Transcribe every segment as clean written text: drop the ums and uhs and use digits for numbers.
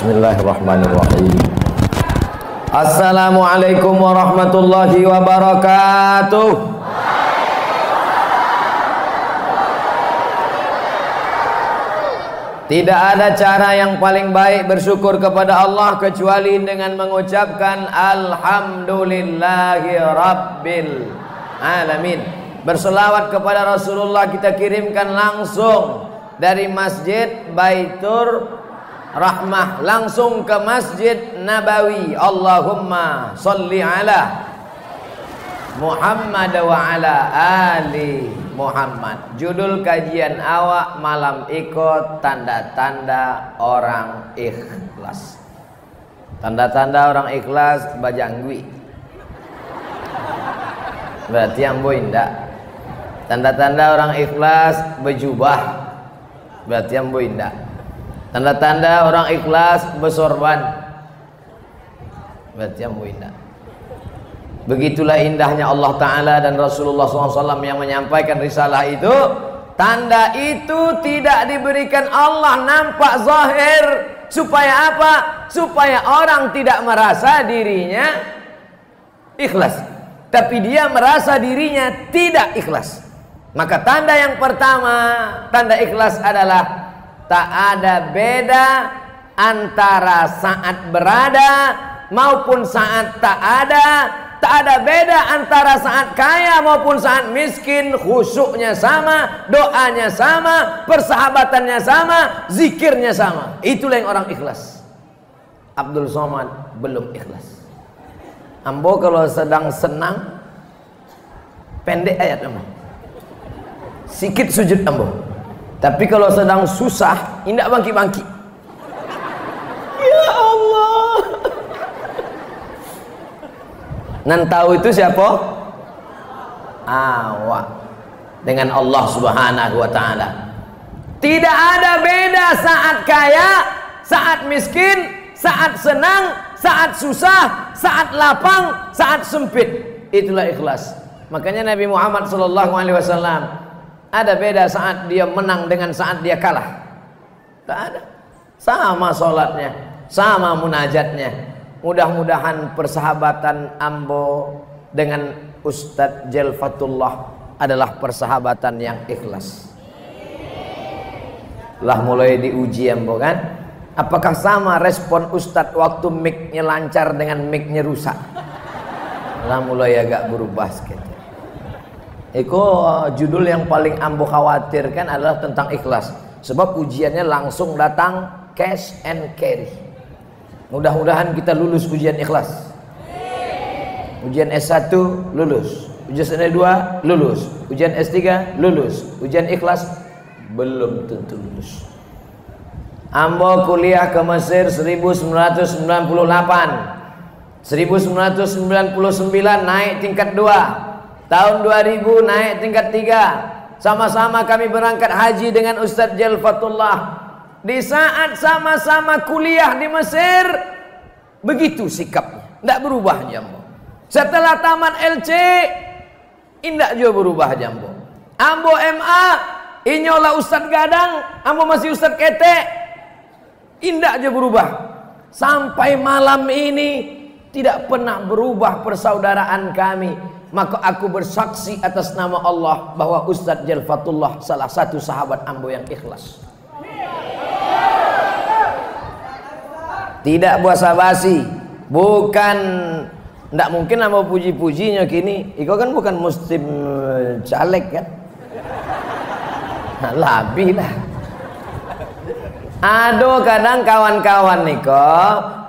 Bismillahirrahmanirrahim. Assalamualaikum warahmatullahi wabarakatuh. Tidak ada cara yang paling baik bersyukur kepada Allah kecuali dengan mengucapkan alhamdulillahi rabbil alamin. Berselawat kepada Rasulullah kita kirimkan langsung dari Masjid Baitur Rahmah langsung ke Masjid Nabawi. Allahumma sholli ala Muhammad wa ala ali Muhammad. Judul kajian awak malam ikut tanda-tanda orang ikhlas. Tanda-tanda orang ikhlas bajangwi. Berarti ambo indak. Tanda-tanda orang ikhlas berjubah. Berarti ambo indak. Tanda-tanda orang ikhlas bersorban. Berarti ambo indak. Begitulah indahnya Allah Ta'ala dan Rasulullah SAW yang menyampaikan risalah itu. Tanda itu tidak diberikan Allah nampak zahir. Supaya apa? Supaya orang tidak merasa dirinya ikhlas, tapi dia merasa dirinya tidak ikhlas. Maka tanda yang pertama, tanda ikhlas adalah tak ada beda antara saat berada maupun saat tak ada. Tak ada beda antara saat kaya maupun saat miskin. Khusyuknya sama, doanya sama, persahabatannya sama, zikirnya sama. Itulah yang orang ikhlas. Abdul Somad belum ikhlas. Ambo kalau sedang senang pendek ayat ambo, sikit sujud ambo. Tapi kalau sedang susah indak bangki-bangki. Ya Allah. Nan tahu itu siapa? Awak dengan Allah Subhanahu wa Ta'ala. Tidak ada beda saat kaya, saat miskin, saat senang, saat susah, saat lapang, saat sempit. Itulah ikhlas. Makanya Nabi Muhammad SAW ada beda saat dia menang dengan saat dia kalah. Tak ada. Sama sholatnya, sama munajatnya. Mudah-mudahan persahabatan ambo dengan Ustadz Jelfatullah adalah persahabatan yang ikhlas. Lah mulai diuji ambo kan. Apakah sama respon Ustadz waktu mic-nya lancar dengan mic-nya rusak? Lah mulai agak berubah sedikit. Iko judul yang paling ambo khawatirkan adalah tentang ikhlas. Sebab ujiannya langsung datang cash and carry. Mudah-mudahan kita lulus ujian ikhlas. Ujian S1 lulus, ujian S2 lulus, ujian S3 lulus, ujian ikhlas belum tentu lulus. Ambo kuliah ke Mesir 1998, 1999 naik tingkat 2, tahun 2000 naik tingkat 3. Sama-sama kami berangkat haji dengan Ustadz Jelfatullah. Di saat sama-sama kuliah di Mesir, begitu sikapnya, tidak berubah jambo. Setelah tamat LC, tidak juga berubah jambo. Ambo MA, inyolah Ustadz Gadang, ambo masih Ustadz Kete, tidak juga berubah. Sampai malam ini tidak pernah berubah persaudaraan kami. Maka aku bersaksi atas nama Allah bahwa Ustadz Jelfatullah salah satu sahabat ambo yang ikhlas. Tidak basa-basi, bukan, tidak mungkin nama puji-pujinya kini. Iko kan bukan muslim caleg kan? Nah, labi lah. Ado kadang kawan-kawan niko,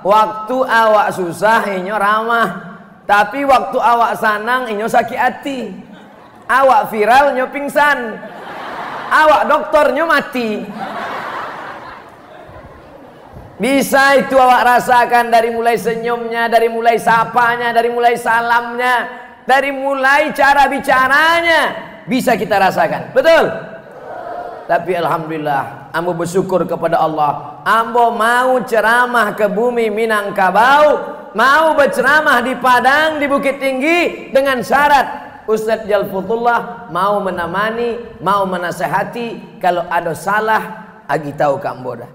waktu awak susah inyo ramah, tapi waktu awak sanang inyo sakit hati. Awak viral inyo pingsan, awak doktornya mati. Bisa itu awak rasakan dari mulai senyumnya, dari mulai sapanya, dari mulai salamnya, dari mulai cara bicaranya. Bisa kita rasakan, betul? Tapi alhamdulillah, ambo bersyukur kepada Allah. Ambo mau ceramah ke bumi Minangkabau, mau berceramah di Padang, di Bukit Tinggi dengan syarat Ustadz Jelfatullah mau menemani, mau menasehati. Kalau ada salah, agi tahu ke ambo dah.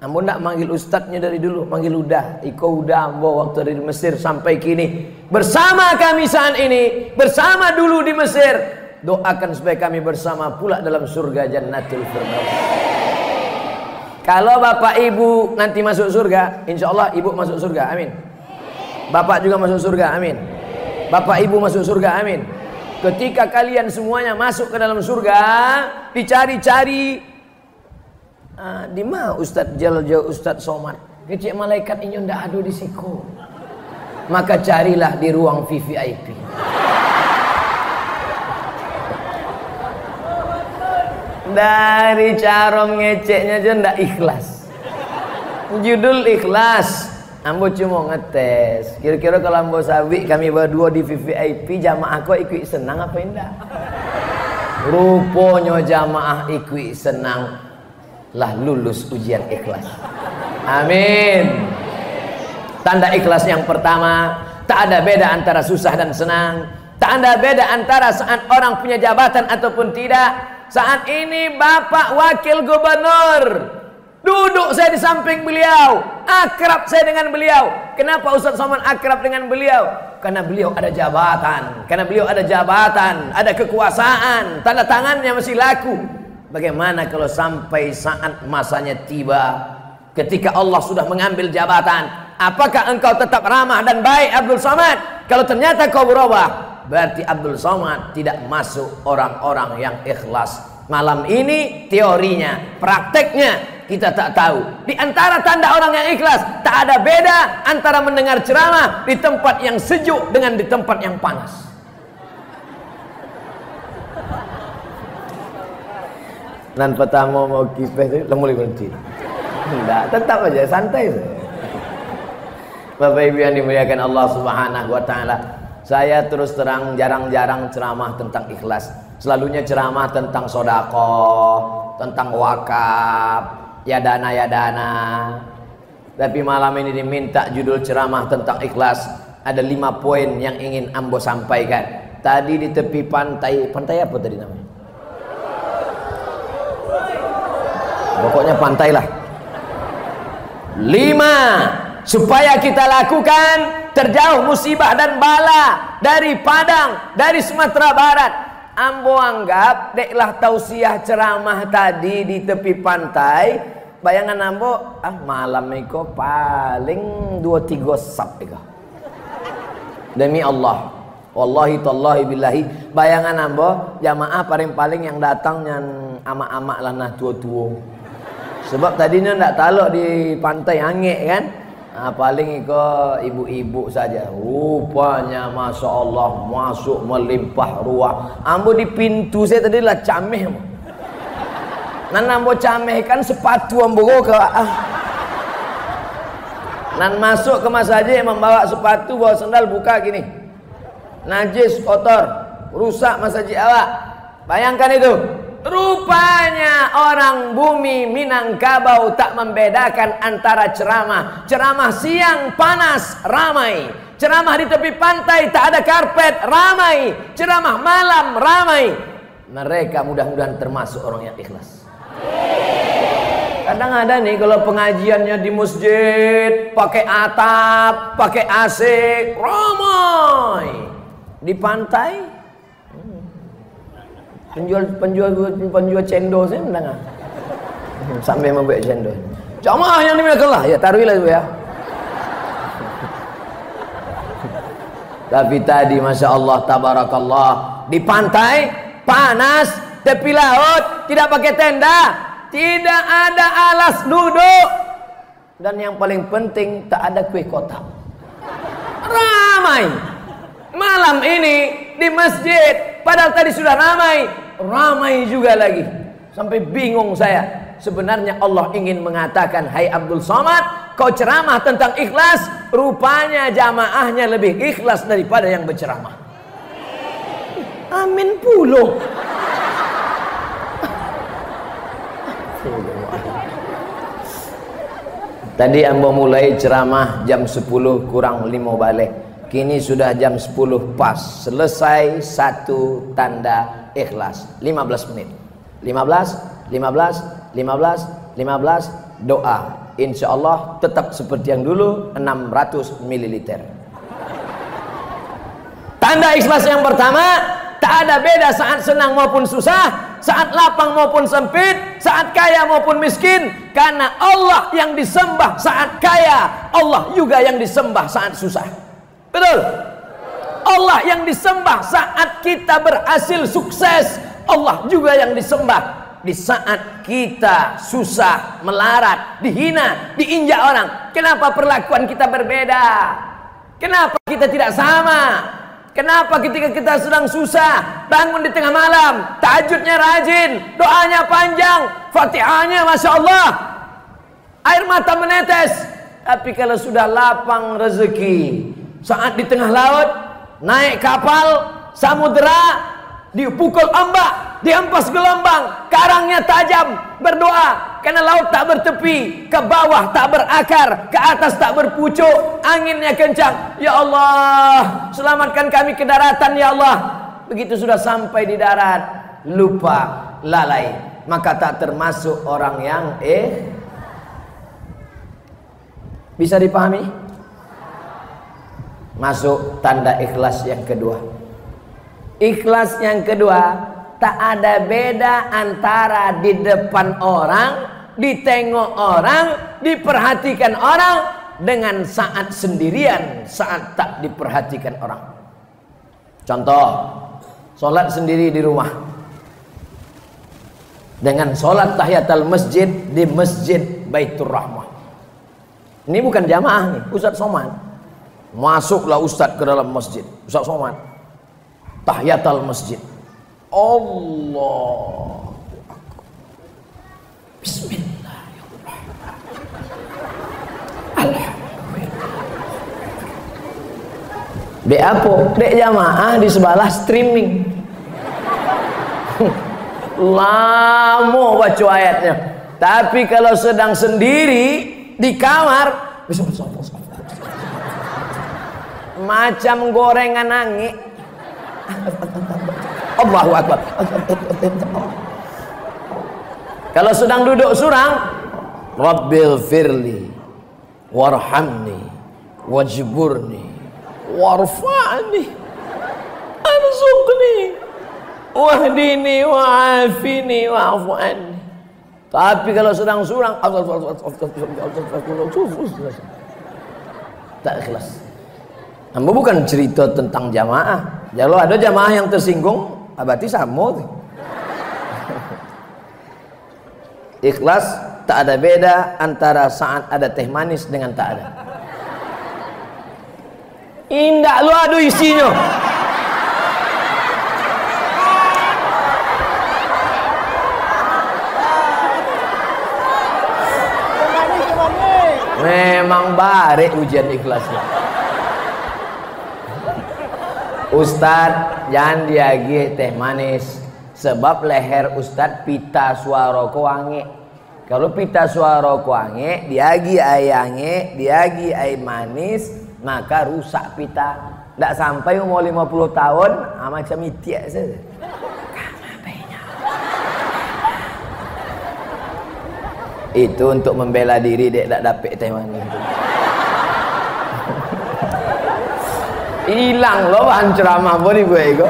Ambo ndak manggil ustadznya dari dulu, manggil udah. Iko udah ambo waktu dari Mesir sampai kini. Bersama kami saat ini, bersama dulu di Mesir. Doakan supaya kami bersama pula dalam surga Jannatul Firdaus. Kalau bapak ibu nanti masuk surga, insya Allah ibu masuk surga, amin. Bapak juga masuk surga, amin. Bapak ibu masuk surga, amin. Ketika kalian semuanya masuk ke dalam surga, dicari-cari. Di mana Ustadz Jaljo, Ustadz Somad? Kecik malaikat ini ndak ada di siku. Maka carilah di ruang VVIP. Dari carom ngeceknya aja ndak ikhlas. Judul ikhlas. Ambo cuma ngetes. Kira-kira kalau ambo sabi kami berdua di VVIP, jamaah kok ikut senang apa indah? Rupanya jamaah ikut senang. Lah lulus ujian ikhlas. Amin. Tanda ikhlas yang pertama, tak ada beda antara susah dan senang. Tak ada beda antara saat orang punya jabatan ataupun tidak. Saat ini Bapak Wakil Gubernur, duduk saya di samping beliau, akrab saya dengan beliau. Kenapa Ustaz Somad akrab dengan beliau? Karena beliau ada jabatan. Karena beliau ada jabatan, ada kekuasaan, tanda tangannya masih laku. Bagaimana kalau sampai saat masanya tiba, ketika Allah sudah mengambil jabatan, apakah engkau tetap ramah dan baik Abdul Somad? Kalau ternyata kau berubah, berarti Abdul Somad tidak masuk orang-orang yang ikhlas. Malam ini teorinya, prakteknya kita tak tahu. Di antara tanda orang yang ikhlas, tak ada beda antara mendengar ceramah di tempat yang sejuk dengan di tempat yang panas. Nan pertama mau kipeh tu mulai berhenti. Enggak, tetap aja santai saja. Bapak Ibu yang dimuliakan Allah Subhanahu wa taala, saya terus terang jarang-jarang ceramah tentang ikhlas. Selalunya ceramah tentang sedekah, tentang wakaf, ya dana. Tapi malam ini diminta judul ceramah tentang ikhlas. Ada 5 poin yang ingin ambo sampaikan. Tadi di tepi pantai apa tadi namanya? Pokoknya pantai lah. 5 supaya kita lakukan terjauh musibah dan bala dari Padang, dari Sumatera Barat. Ambo anggap deklah tausiah ceramah tadi di tepi pantai. Bayangan ambo, malam iko paling 2-3 sap iko. Demi Allah, wallahi tallahi billahi, bayangan ambo jamaah paling-paling yang datangnya amak-amak lanah tua-tua. Sebab tadinya ndak talok di pantai Angek kan. Paling iko ibu-ibu saja. Rupanya Masya Allah masuk melimpah ruah. Ambo di pintu saya tadi lah cameh. Nan ambo cameh kan sepatu ambo ke Nan masuk ke masjid membawa sepatu, bawa sandal, buka gini. Najis, kotor, rusak masjid awak. Bayangkan itu. Rupanya orang bumi Minangkabau tak membedakan antara ceramah. Ceramah siang panas, ramai. Ceramah di tepi pantai tak ada karpet, ramai. Ceramah malam, ramai. Mereka mudah-mudahan termasuk orang yang ikhlas. Kadang ada nih kalau pengajiannya di masjid pakai atap, pakai AC, ramai. Di pantai penjual cendol saya mendengar sampai membuat cendol. Jamaah yang dimuliakan ya taruhilah itu ya. Tapi tadi Masya Allah tabarakallah, di pantai panas, tepi laut, tidak pakai tenda, tidak ada alas duduk, dan yang paling penting tak ada kue kotak. Ramai malam ini di masjid. Padahal tadi sudah ramai juga lagi. Sampai bingung saya. Sebenarnya Allah ingin mengatakan, hai Abdul Somad, kau ceramah tentang ikhlas, rupanya jamaahnya lebih ikhlas daripada yang berceramah. Amin puluh. Tadi ambo mulai ceramah jam 10 kurang 5 balik. Kini sudah jam 10 pas. Selesai satu tanda ikhlas. 15 menit. 15 doa insya Allah tetap seperti yang dulu, 600 ml. Tanda ikhlas yang pertama, tak ada beda saat senang maupun susah, saat lapang maupun sempit, saat kaya maupun miskin, karena Allah yang disembah saat kaya, Allah juga yang disembah saat susah. Betul? Allah yang disembah saat kita berhasil sukses, Allah juga yang disembah di saat kita susah, melarat, dihina, diinjak orang. Kenapa perlakuan kita berbeda? Kenapa kita tidak sama? Kenapa ketika kita sedang susah, bangun di tengah malam, tahajudnya rajin, doanya panjang, Fatihahnya Masya Allah, air mata menetes. Tapi kalau sudah lapang rezeki, saat di tengah laut, naik kapal, samudera, dipukul ombak, dihempas gelombang, karangnya tajam, berdoa karena laut tak bertepi, ke bawah tak berakar, ke atas tak berpucuk, anginnya kencang. Ya Allah, selamatkan kami ke daratan ya Allah. Begitu sudah sampai di darat, lupa, lalai, maka tak termasuk orang yang bisa dipahami? Masuk tanda ikhlas yang kedua. Ikhlas yang kedua, tak ada beda antara di depan orang, ditengok orang, diperhatikan orang, dengan saat sendirian, saat tak diperhatikan orang. Contoh, sholat sendiri di rumah dengan sholat tahiyatul masjid di Masjid Baitur Rahmah. Ini bukan jamaah nih, Ustaz Somad. Masuklah Ustaz ke dalam masjid, Ustaz Somad, tahiyatul masjid, Allah, Bismillahirrahmanirrahim, Alhamdulillah. Dek apa? Dek jamaah di sebelah streaming. Lama baca ayatnya. Tapi kalau sedang sendiri di kamar, macam gorengan angin. Allahu Akbar. Kalau sedang duduk surang, Rabbil firli warhamni wajburni warfa'ni arzuqni wahdini wa'afini wa'fu anni. Tapi kalau sedang surang, tak ikhlas. Namun bukan cerita tentang jamaah. Kalau ada jamaah yang tersinggung, berarti sama. Ikhlas tak ada beda antara saat ada teh manis dengan tak ada. Indah lu adu isinya. Memang barik ujian ikhlasnya. Ustadz jangan diagih teh manis, sebab leher Ustadz pita suara wangi. Kalau pita suara wangi, diagi ayange, diagi air manis, maka rusak pita. Tidak sampai umur 50 tahun, macam itiak saja. Itu untuk membela diri dia tak dapat teh manis. Hilang loh bahan ceramah boleh gue ego.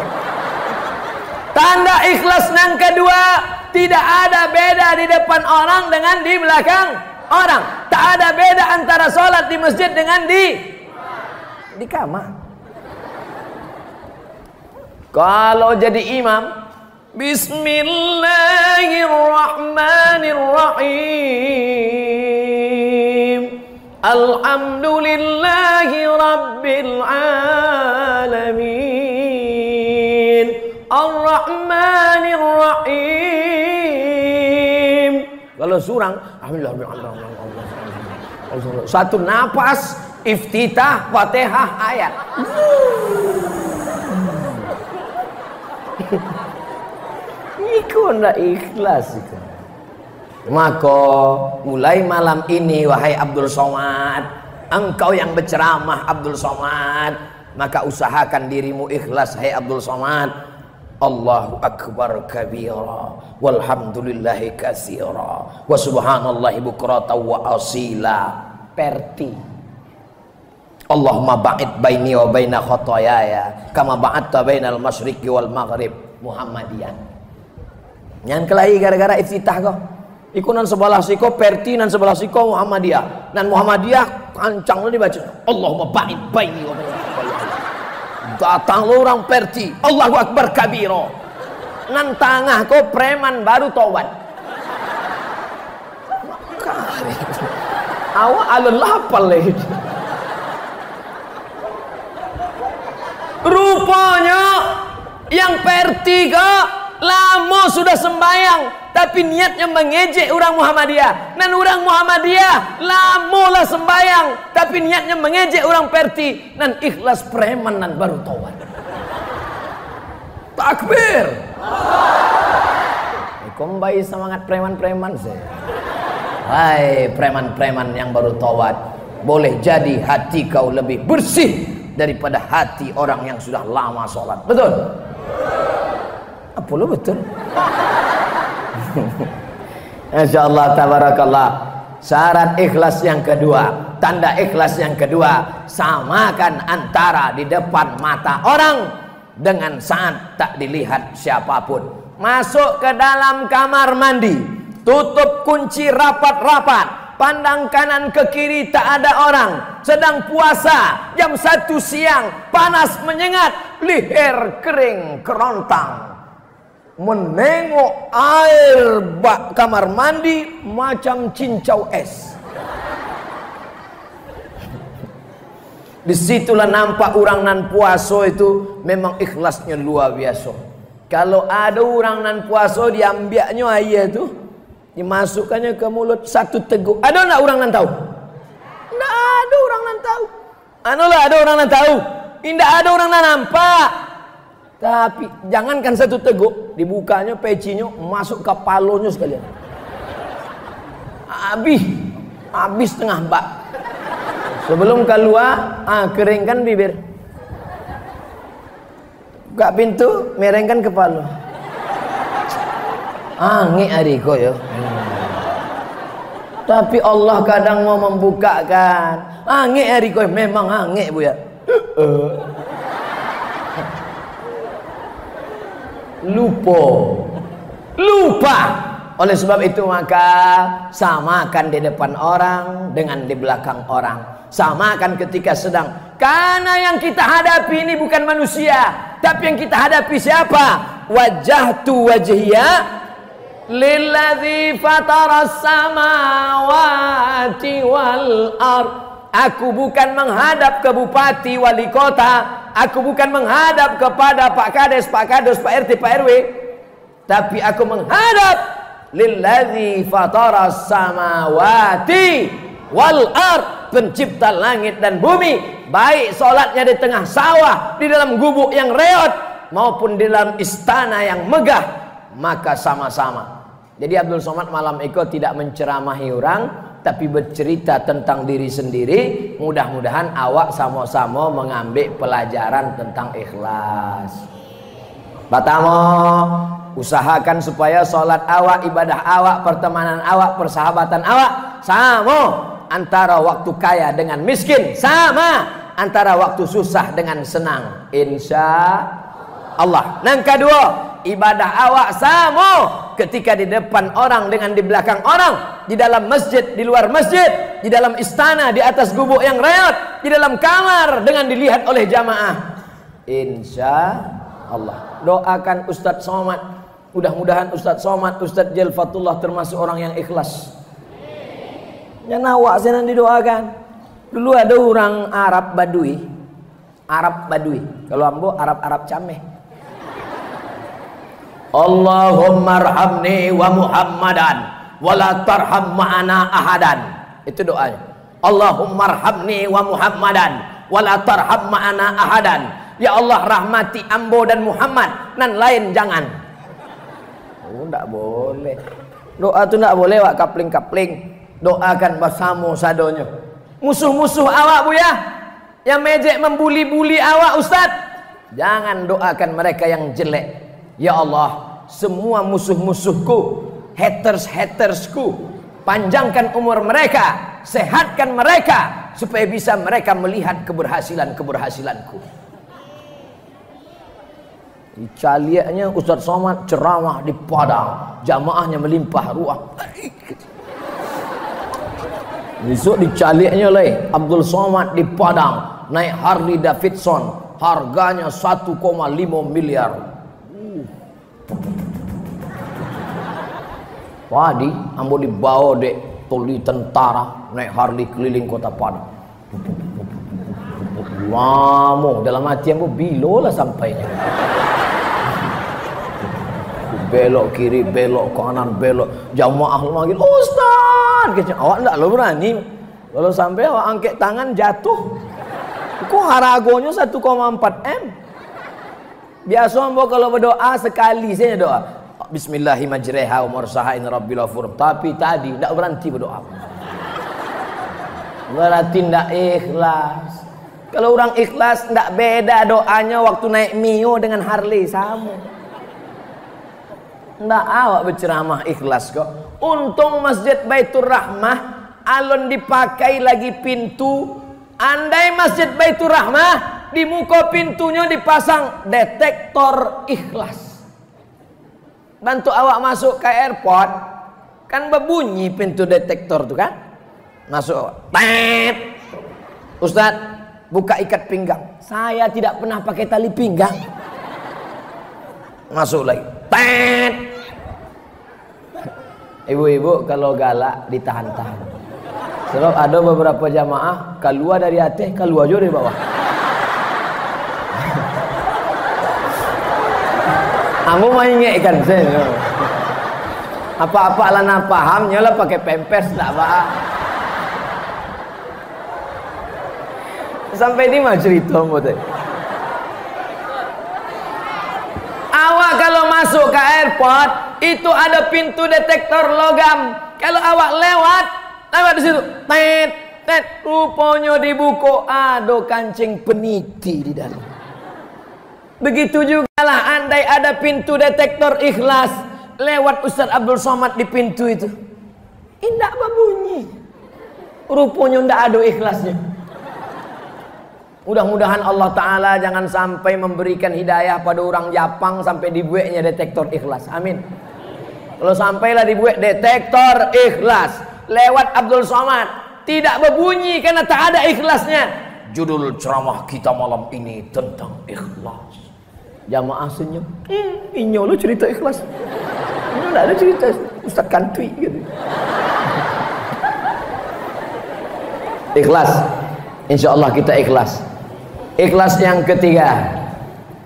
Tanda ikhlas yang kedua, tidak ada beda di depan orang dengan di belakang orang. Tak ada beda antara sholat di masjid dengan di kamar. Kalau jadi imam, Bismillahirrahmanirrahim, Alhamdulillahi Rabbil Alamin, Ar-Rahmanirrahim. Kalau surang, Alhamdulillah, satu napas, iftitah, fatihah, ayat. Iku ndak ikhlas iku. Maka mulai malam ini wahai Abdul Somad, engkau yang berceramah Abdul Somad, maka usahakan dirimu ikhlas hai Abdul Somad. Allahu akbar kabira walhamdulillahi katsira wa subhanallahi bukratan wa asila. Perti. Allahumma ba'id baini wa baina khotoyaya kama ba'adta bainal masyriqi wal maghrib. Muhammadiyah. Nyan kelahi gara-gara iftitah kok. Iku nan sebelah siko perti, nan sebelah siko Muhammadiyah. Nan Muhammadiyah kancang lu dibaca. Allahumma ba'id baini wa baina khotoyaya. Datang lu orang perti, Allahu akbar kabiro. Nan tangah kok preman baru tobat. Awak alul lapal lagi. Rupanya yang perti kok lama sudah sembahyang tapi niatnya mengejek orang Muhammadiyah. Dan orang Muhammadiyah lama lah sembahyang tapi niatnya mengejek orang perti. Dan ikhlas preman dan baru taubat. Takbir. Kembali semangat preman-preman saya. Hai preman-preman yang baru taubat, boleh jadi hati kau lebih bersih daripada hati orang yang sudah lama sholat. Betul? Apa lo betul? Insyaallah tabarakallah. Syarat ikhlas yang kedua, tanda ikhlas yang kedua, samakan antara di depan mata orang dengan saat tak dilihat siapapun. Masuk ke dalam kamar mandi, tutup kunci rapat-rapat, pandang kanan ke kiri tak ada orang, sedang puasa jam 1 siang, panas menyengat, leher kering kerontang, menengok air bak kamar mandi macam cincau es. Disitulah nampak orang nan puasa itu memang ikhlasnya luar biasa. Kalau ada orang nan puasa diambiaknya air itu, dimasukkannya ke mulut satu teguk. Ada enggak orang nan tahu? Enggak ada orang nan tahu. Anulah ada orang nan tahu. Tidak ada orang nan nampak. Tapi jangankan satu teguk, dibukanya pecinya masuk ke palonya sekalian. Habis tengah bak. Sebelum keluar, keringkan bibir. Buka pintu, merengkan kepala. Angin adiko ya. Tapi Allah kadang mau membukakan. Angin adiko memang angin bu ya. Lupa. Oleh sebab itu maka samakan di depan orang dengan di belakang orang. Samakan ketika sedang. Karena yang kita hadapi ini bukan manusia, tapi yang kita hadapi siapa? Wajjahtu wajhiya lilladzi fataras samawati wal ard. Aku bukan menghadap ke bupati, wali kota. Aku bukan menghadap kepada Pak Kades, Pak RT, Pak RW. Tapi aku menghadap lilladzi fataras samawati wal ard, pencipta langit dan bumi. Baik solatnya di tengah sawah, di dalam gubuk yang reot, maupun di dalam istana yang megah, maka sama-sama. Jadi Abdul Somad malam itu tidak menceramahi orang, tapi bercerita tentang diri sendiri. Mudah-mudahan awak sama-sama mengambil pelajaran tentang ikhlas. Pertama, usahakan supaya solat awak, ibadah awak, pertemanan awak, persahabatan awak sama. Antara waktu kaya dengan miskin sama, antara waktu susah dengan senang, insya Allah. Yang kedua, ibadah awak sama ketika di depan orang dengan di belakang orang, di dalam masjid, di luar masjid, di dalam istana, di atas gubuk yang reot, di dalam kamar dengan dilihat oleh jamaah, insya Allah. Doakan Ustadz Somad, mudah-mudahan Ustadz Somad, Ustadz Jalfatullah termasuk orang yang ikhlas. Yang awak saya didoakan. Dulu ada orang Arab Badui. Kalau ambo Arab cameh. Allahumma arhamni wa Muhammadan wa la tarham ma'ana ahadan. Itu doanya. Allahumma arhamni wa Muhammadan wa la tarham ma'ana ahadan. Ya Allah rahmati ambo dan Muhammad, nan lain jangan. Oh, enggak boleh. Doa itu enggak boleh wak kapling-kapling. Doakan bersama sadonya. Musuh-musuh awak bu ya, yang mejek membuli-buli awak ustad, jangan doakan mereka yang jelek. Ya Allah, semua musuh-musuhku, haters-hatersku, panjangkan umur mereka, sehatkan mereka, supaya bisa mereka melihat keberhasilan-keberhasilanku. Caliaknya Ustaz Somad ceramah di Padang, jamaahnya melimpah ruah. Besok dicaliaknya Abdul Somad di Padang, naik Harley Davidson, harganya 1,5 miliar. Wadi, ambo dibawa dek tuli tentara, naik Harley keliling kota Padang. Lama dalam hati ambo bilo lah sampainya. Belok kiri, belok kanan, belok. Jamaah manggil, Ustaz, kecil. Awak enggak lo berani. Kalau sampai awak angkat tangan jatuh. Kok haragonya 1,4 M. Biasa ambo kalau berdoa sekali saja doa. Bismillahirrahmanirrahim wa mursaha in rabbil ghafur. Tapi tadi enggak berhenti berdoa. Berarti enggak ikhlas. Kalau orang ikhlas enggak beda doanya waktu naik Mio dengan Harley sama. Nggak awak berceramah ikhlas kok. Untung Masjid Baitur Rahmah alon dipakai lagi pintu. Andai Masjid Baitur Rahmah di muka pintunya dipasang detektor ikhlas. Bantu awak masuk ke airport, kan berbunyi pintu detektor tuh kan? Masuk, tet. Ustaz, buka ikat pinggang. Saya tidak pernah pakai tali pinggang. Masuk lagi, tet. Ibu-ibu kalau galak ditahan-tahan. Sebab ada beberapa jamaah keluar dari atas, keluar juga dari bawah. Kamu mengingatkan saya. Apa-apa lah nak pahamnya lah pakai pempes tak apa. Sampai di mana cerita mbak? Awak kalau masuk ke airport itu ada pintu detektor logam. Kalau awak lewat di situ, tet, tet, rupanya dibuka ada kancing peniti di dalam. Begitu juga lah andai ada pintu detektor ikhlas, lewat Ustaz Abdul Somad di pintu itu, indah berbunyi. Rupanya ndak ada ikhlasnya. Mudah-mudahan Allah Ta'ala jangan sampai memberikan hidayah pada orang Japang sampai dibuatnya detektor ikhlas. Amin. Kalau sampailah dibuat detektor ikhlas lewat Abdul Somad, tidak berbunyi karena tak ada ikhlasnya. Judul ceramah kita malam ini tentang ikhlas. Jamaah senyum. Inyo lu cerita ikhlas. Ini enggak ada cerita Ustaz Kantui gitu. Ikhlas. Insyaallah kita ikhlas. Ikhlas yang ketiga,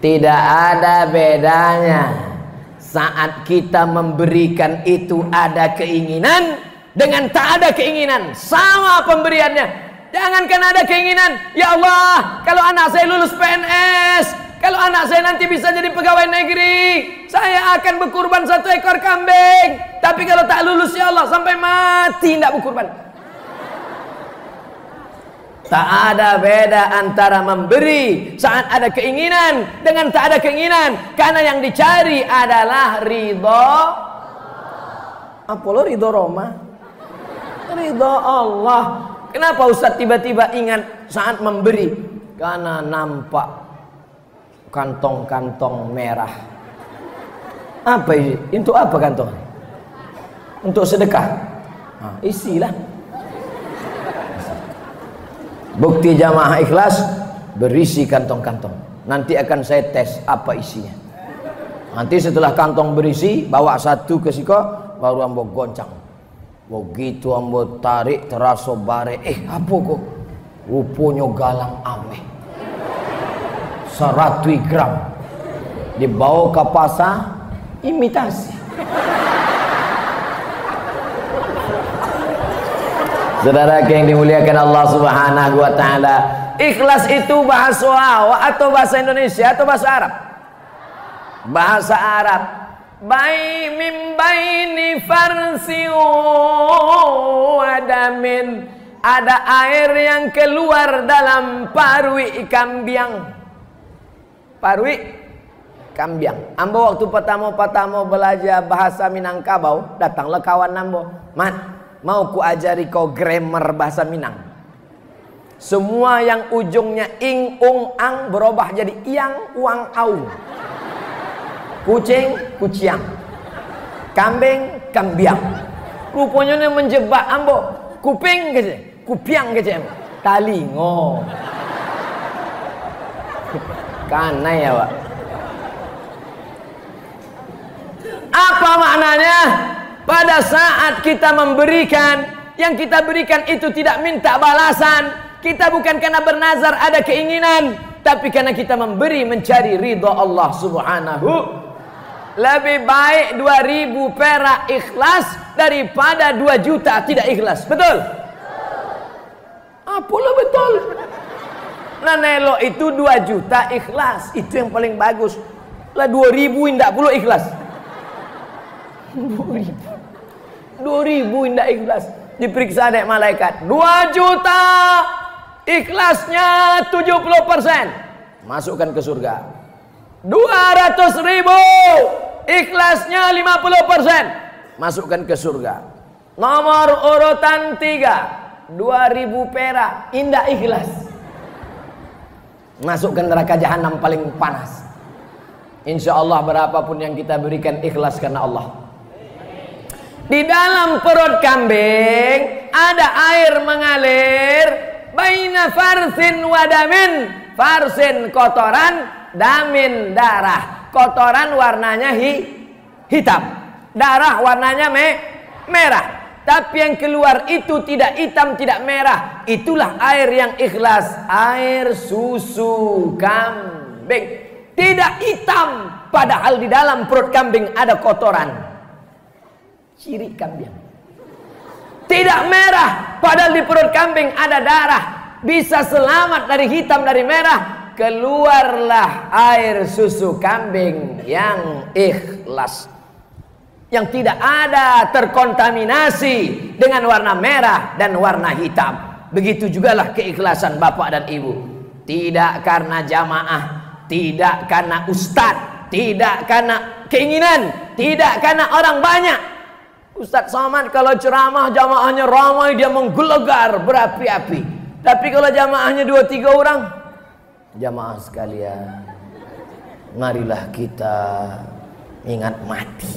tidak ada bedanya saat kita memberikan itu ada keinginan dengan tak ada keinginan, sama pemberiannya. Jangankan ada keinginan, ya Allah, kalau anak saya lulus PNS, kalau anak saya nanti bisa jadi pegawai negeri, saya akan berkurban 1 ekor kambing. Tapi kalau tak lulus, ya Allah, sampai mati tidak berkurban. Tak ada beda antara memberi saat ada keinginan dengan tak ada keinginan, karena yang dicari adalah ridho. Apa lo ridho Roma? Ridho Allah. Kenapa Ustaz tiba-tiba ingat saat memberi? Karena nampak kantong-kantong merah. Apa ini? Untuk apa kantong? Untuk sedekah. Nah, isilah. Bukti jamaah ikhlas berisi kantong-kantong. Nanti akan saya tes apa isinya. Nanti setelah kantong berisi, bawa satu ke siko, baru ambo goncang. Begitu ambo tarik terasa bare. Apa kok? Rupanya galang ameh 100 gram. Dibawa ke pasar, imitasi. Saudara yang dimuliakan Allah Subhanahu wa Ta'ala, ikhlas itu bahasa Jawa atau bahasa Indonesia atau bahasa Arab? Bahasa Arab. Min baini farsi wa damin, ada air yang keluar dalam parwi ikan biang. Parwi Kambiang. Ambo waktu pertama belajar bahasa Minangkabau, datanglah kawan ambo. Mat, mau ku ajari kau grammar bahasa Minang. Semua yang ujungnya ing, ung, ang berubah jadi iang, uang, au. Kucing, kuciang. Kambing, kambiang. Rupanya ini menjebak ambo. Kuping kece, kupiang kece. Talingo. Kana ya, Pak. Apa maknanya? Pada saat kita memberikan, yang kita berikan itu tidak minta balasan. Kita bukan karena bernazar ada keinginan, tapi karena kita memberi mencari ridha Allah Subhanahu. Lebih baik 2.000 perak ikhlas daripada 2 juta tidak ikhlas. Betul? Apalah betul. Nah nelo itu 2 juta ikhlas, itu yang paling bagus. Lah 2.000 indak puluh ikhlas. 2.000 indak ikhlas. Diperiksa dek malaikat 2 juta ikhlasnya 70%, masukkan ke surga. 200.000 ikhlasnya 50%, masukkan ke surga. Nomor urutan 3 2.000 perak indak ikhlas, masukkan neraka jahanam paling panas. Insya Allah berapapun yang kita berikan ikhlas karena Allah. Di dalam perut kambing ada air mengalir. Baina farsin wadamin. Farsin kotoran, damin darah. Kotoran warnanya hitam, darah warnanya merah. Tapi yang keluar itu tidak hitam, tidak merah. Itulah air yang ikhlas. Air susu kambing. Tidak hitam, padahal di dalam perut kambing ada kotoran. Ciri kambing. Tidak merah, padahal di perut kambing ada darah. Bisa selamat dari hitam, dari merah. Keluarlah air susu kambing yang ikhlas, yang tidak ada terkontaminasi dengan warna merah dan warna hitam. Begitu jugalah keikhlasan bapak dan ibu. Tidak karena jamaah, tidak karena ustadz, tidak karena keinginan, tidak karena orang banyak. Ustadz Somad kalau ceramah jamaahnya ramai, dia menggelegar berapi-api. Tapi kalau jamaahnya 2-3 orang, jamaah sekalian, marilah kita ingat mati.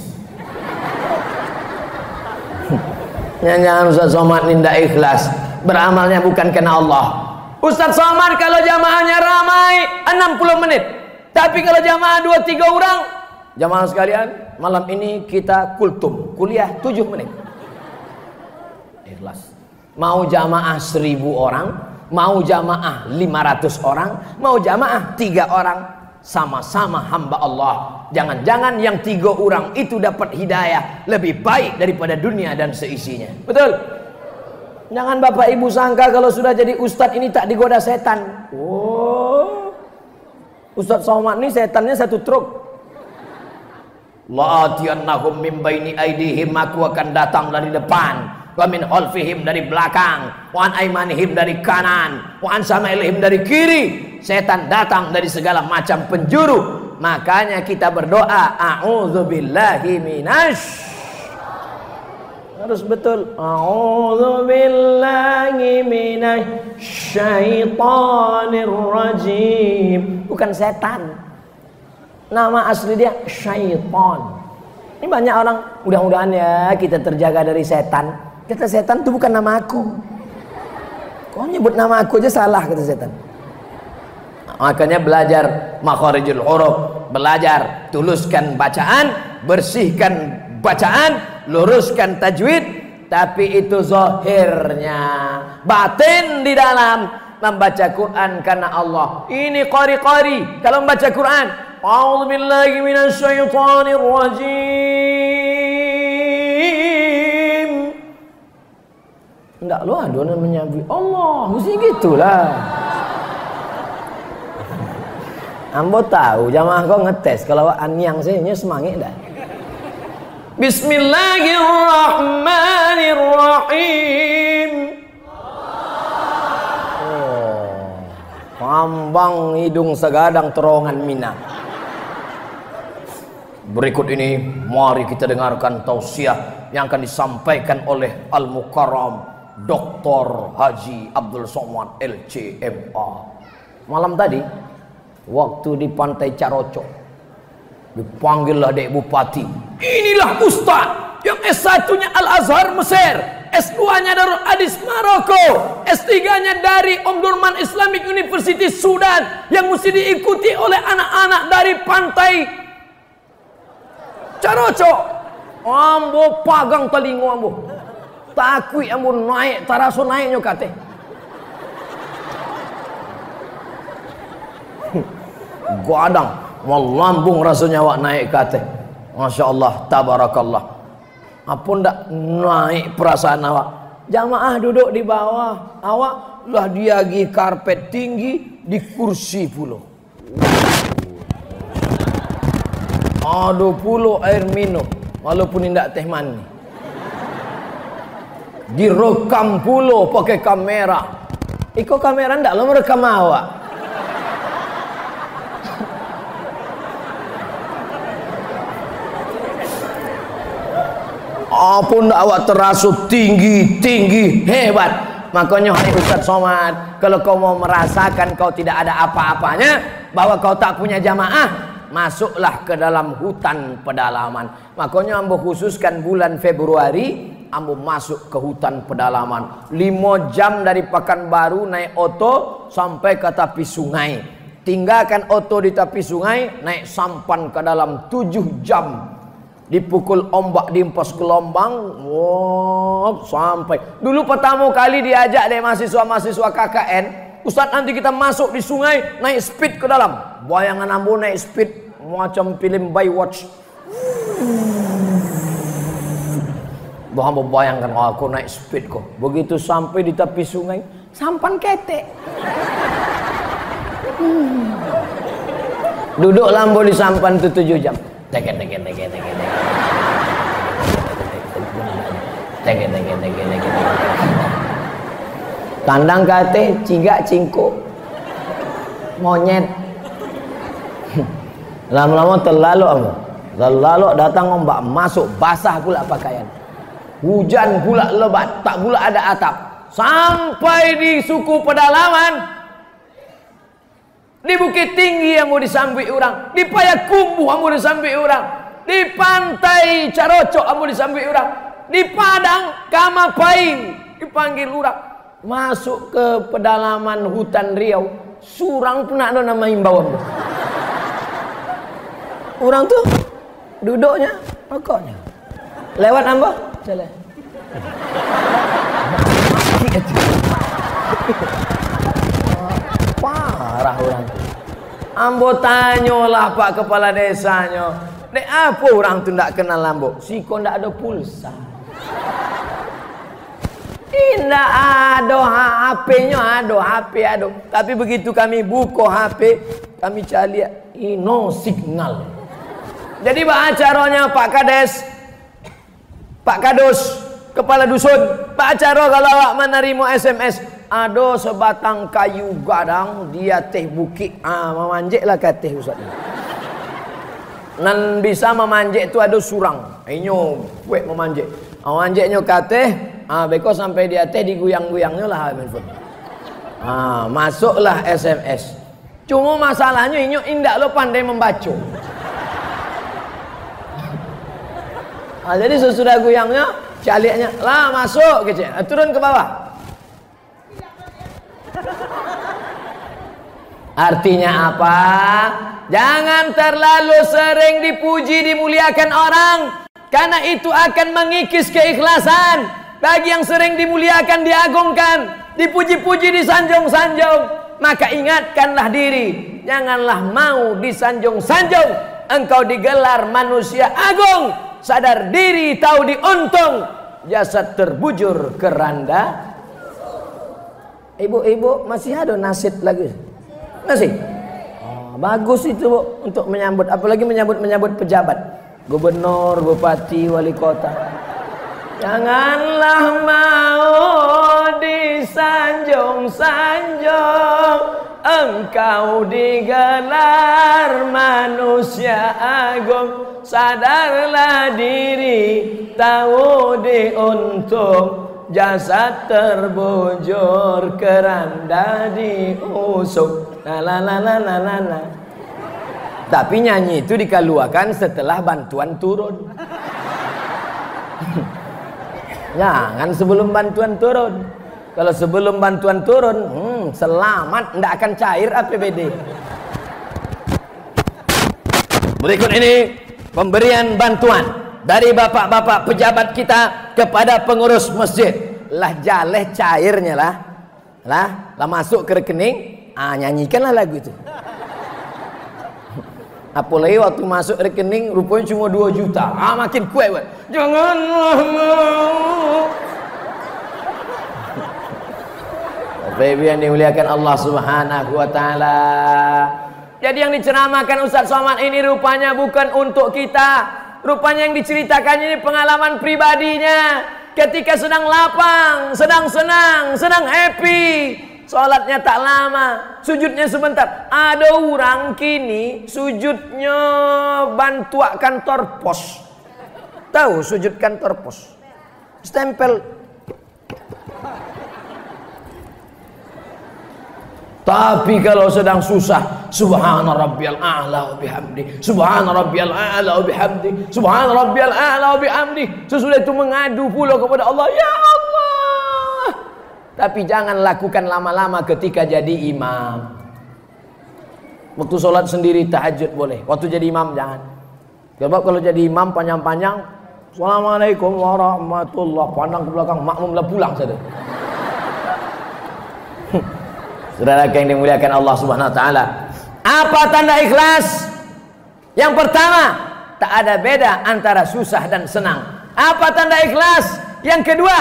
Jangan Ustadz Somad nindak ikhlas, beramalnya bukan karena Allah. Ustadz Somad kalau jamaahnya ramai 60 menit, tapi kalau jamaah 2-3 orang, jamaah sekalian, malam ini kita kultum, kuliah 7 menit. Ikhlas. Mau jamaah 1000 orang, mau jamaah 500 orang, mau jamaah 3 orang, sama-sama hamba Allah. Jangan-jangan yang 3 orang itu dapat hidayah lebih baik daripada dunia dan seisinya. Betul? Jangan bapak ibu sangka kalau sudah jadi ustadz ini tak digoda setan. Oh, Ustadz Somad ini setannya 1 truk. La'atiyannahum min baini aidihim, aku akan datang dari depan, wa min khalfihim dari belakang, wa an aimanihim dari kanan, wa an samailihim dari kiri. Setan datang dari segala macam penjuru. Makanya kita berdoa, a'udzubillahi minasy, harus betul, a'udzubillahi minasyaitonir rajim. Bukan setan, nama asli dia syaitan. Ini banyak orang, mudah-mudahan ya kita terjaga dari setan. Kata setan itu bukan nama aku. Kau nyebut nama aku aja salah, kata setan. Makanya belajar makharijul huruf, belajar tuluskan bacaan, bersihkan bacaan, luruskan tajwid. Tapi itu zahirnya, batin di dalam membaca Quran karena Allah. Ini qari-qari kalau membaca Quran, a'udzubillahi minasyaitonir rajim. Enggak lo ada namanya Allah, mesti gitulah. Ambo tahu jamaah kau ngetes kalau anyang sehnya semangat dah. Bismillahirrahmanirrahim. Oh, pambang hidung segadang terongan Minang. Berikut ini mari kita dengarkan tausiah yang akan disampaikan oleh Al-Mukarram Dr. Haji Abdul Somad LCMA. Malam tadi waktu di Pantai Carocok dipanggillah Dek Bupati. Inilah Ustaz yang S1-nya Al-Azhar Mesir, S2-nya Darul Hadis Maroko, S3-nya dari Omdurman Islamic University Sudan, yang mesti diikuti oleh anak-anak dari Pantai Carocok. Ambo pagang telingo ambo. Takui ambo naik taraso naiknya kate. Gadang melambung rasanya wak naik kate. Masya Allah, tabarakallah. Apa ndak naik perasaan awak? Jamaah duduk di bawah, awak lah diagi karpet tinggi di kursi pulau. Ada pulau air minum, walaupun tidak teh mani. Direkam pulau pakai kamera. Iko kamera ndak lo merekam awak. Apa ndak awak terasuk tinggi hebat. Makanya hai Ustaz Somad, kalau kau mau merasakan kau tidak ada apa-apanya, bahwa kau tak punya jamaah, masuklah ke dalam hutan pedalaman. Makanya ambo khususkan bulan Februari ambo masuk ke hutan pedalaman 5 jam dari Pekanbaru naik oto sampai ke tepi sungai, tinggalkan oto di tepi sungai, naik sampan ke dalam 7 jam, dipukul ombak, diempas gelombang, sampai dulu pertama kali diajak deh mahasiswa-mahasiswa KKN, Ustadz nanti kita masuk di sungai naik speed ke dalam. Bayangan ambo naik speed macam film Baywatch. Ambo bayangkan aku naik speed kok. Begitu sampai di tepi sungai, sampan ketek. Duduk lambo di sampan itu 7 jam. Teke. Kandang kate, cigak cingko, monyet. Lama-lama terlalu datang ombak, masuk basah pula pakaian. Hujan pula lebat, tak pula ada atap. Sampai di suku pedalaman, di Bukit Tinggi yang mau disambi orang, di Payakumbuh yang mau disambi orang, di Pantai Carocok yang mau disambi orang, di Padang Kamapain dipanggil orang. Masuk ke pedalaman hutan Riau, surang pun ada nama himbauan. Orang tuh duduknya, rokoknya. Lewat ambo, jalan. Parah orang tuh. Ambo tanyalah Pak Kepala Desanya, dek apa orang tuh ndak kenal ambo? Siko ndak ada pulsa. Tidak ada HP-nya, ada. Tapi begitu kami buka HP, kami cari no signal. Jadi acaranya Pak Kades, Pak Kadus, Kepala Dusun, Pak Acaro kalau awak menerima SMS, ada sebatang kayu gadang, dia teh bukit, memanjeklah kateh Ustaz. Nan bisa memanjek itu ada surang, inyo kuek memanjek. Memanjeknya kateh, beko sampai dia teh diguyang-guyangnya lah. Masuklah SMS. Cuma masalahnya inyo indak lo pandai membaca. Jadi sesudah guyangnya, caliknya lah masuk kecil, turun ke bawah. Artinya apa? Jangan terlalu sering dipuji, dimuliakan orang, karena itu akan mengikis keikhlasan. Bagi yang sering dimuliakan, diagungkan, dipuji-puji, disanjung-sanjung, maka ingatkanlah diri, janganlah mau disanjung-sanjung. Engkau digelar manusia agung, sadar diri, tahu diuntung, jasad terbujur keranda. Ibu-ibu masih ada nasid lagi? Masih? Bagus itu Bu, untuk menyambut, apalagi menyambut pejabat, gubernur, bupati, wali kota. Janganlah mau disanjung-sanjung, engkau digelar manusia manusia agung, sadarlah diri, tahu diuntung. Jasad terbujur, keranda diusung. La. Tapi nyanyi itu dikeluarkan setelah bantuan turun. Jangan sebelum bantuan turun. Kalau sebelum bantuan turun, selamat, ndak akan cair APBD. Berikut ini pemberian bantuan dari bapak-bapak pejabat kita kepada pengurus masjid. Lah jaleh cairnya lah masuk ke rekening, nyanyikanlah lagu itu. Apalagi waktu masuk rekening rupanya cuma 2 juta. Makin kuat. Janganlah mau. Bapak yang dimuliakan Allah Subhanahu wa taala. Jadi yang diceramahkan Ustaz Somad ini rupanya bukan untuk kita. Rupanya yang diceritakan ini pengalaman pribadinya. Ketika sedang lapang, sedang senang, sedang happy. Sholatnya tak lama, sujudnya sebentar. Ada orang kini sujudnya bantuan kantor pos. Tahu sujud kantor pos? Stempel. Tapi kalau sedang susah, subhana rabbiyal a'la wa bihamdi, subhana rabbiyal a'la wa bihamdi, subhana rabbiyal a'la wa bihamdi. Sesudah itu mengadu pula kepada Allah, ya Allah. Tapi jangan lakukan lama-lama ketika jadi imam. Waktu sholat sendiri tahajud boleh, waktu jadi imam jangan. Sebab kalau jadi imam panjang-panjang, assalamualaikum warahmatullahi, pandang ke belakang, makmumlah pulang saja. Saudara yang dimuliakan Allah Subhanahu wa taala. Apa tanda ikhlas? Yang pertama, tak ada beda antara susah dan senang. Apa tanda ikhlas? Yang kedua,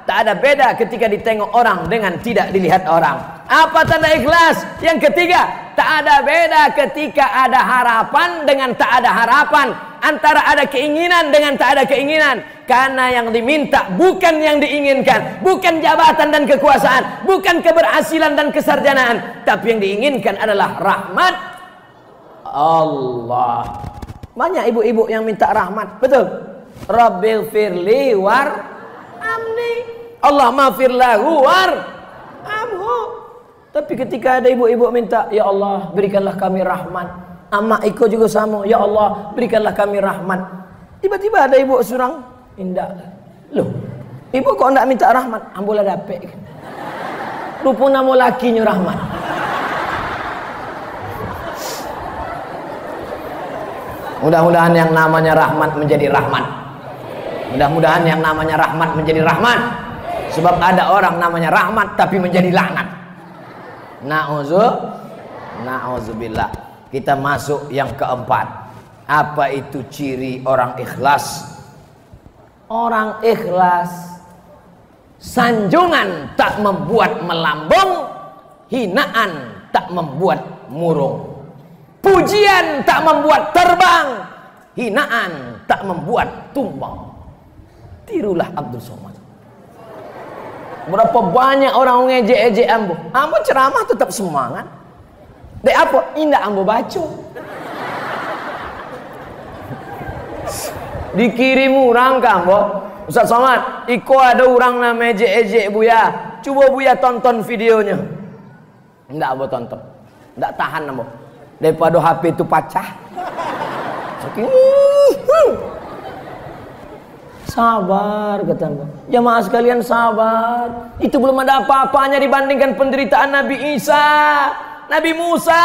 tak ada beda ketika ditengok orang dengan tidak dilihat orang. Apa tanda ikhlas? Yang ketiga, tak ada beda ketika ada harapan dengan tak ada harapan, antara ada keinginan dengan tak ada keinginan. Karena yang diminta bukan yang diinginkan, bukan jabatan dan kekuasaan, bukan keberhasilan dan kesarjanaan, tapi yang diinginkan adalah rahmat Allah. Banyak ibu-ibu yang minta rahmat, betul? Rabbil firli warhamni, Allah maghfir lahu warhamhu. Tapi ketika ada ibu-ibu minta, ya Allah berikanlah kami rahmat. Amak Iko juga sama, ya Allah berikanlah kami rahmat. Tiba-tiba ada ibu surang, indah. Loh, ibu kok enggak minta rahmat? Ambolah dapet. Rupa nama lakinya rahmat. Mudah-mudahan yang namanya rahmat menjadi rahmat. Mudah-mudahan yang namanya rahmat menjadi rahmat. Sebab ada orang namanya rahmat tapi menjadi laknat. Na'udzubillah. Kita masuk yang keempat. Apa itu ciri orang ikhlas? Orang ikhlas, sanjungan tak membuat melambung, hinaan tak membuat murung, pujian tak membuat terbang, hinaan tak membuat tumbang. Tirulah Abdul Somad. Berapa banyak orang ngejek-ejek ambo. Ambo ceramah tetap semangat. Dek apa? Indah ambo baca. Dikirim orang ke ambo. Ustaz Somad, iko ada orang nama ejek-ejek Buya. Coba Buya tonton videonya. Enggak ambo tonton. Enggak tahan ambo. Daripada HP itu pecah. Sabar kata Mbak. Jamaah sekalian sabar. Itu belum ada apa-apanya dibandingkan penderitaan Nabi Isa, Nabi Musa,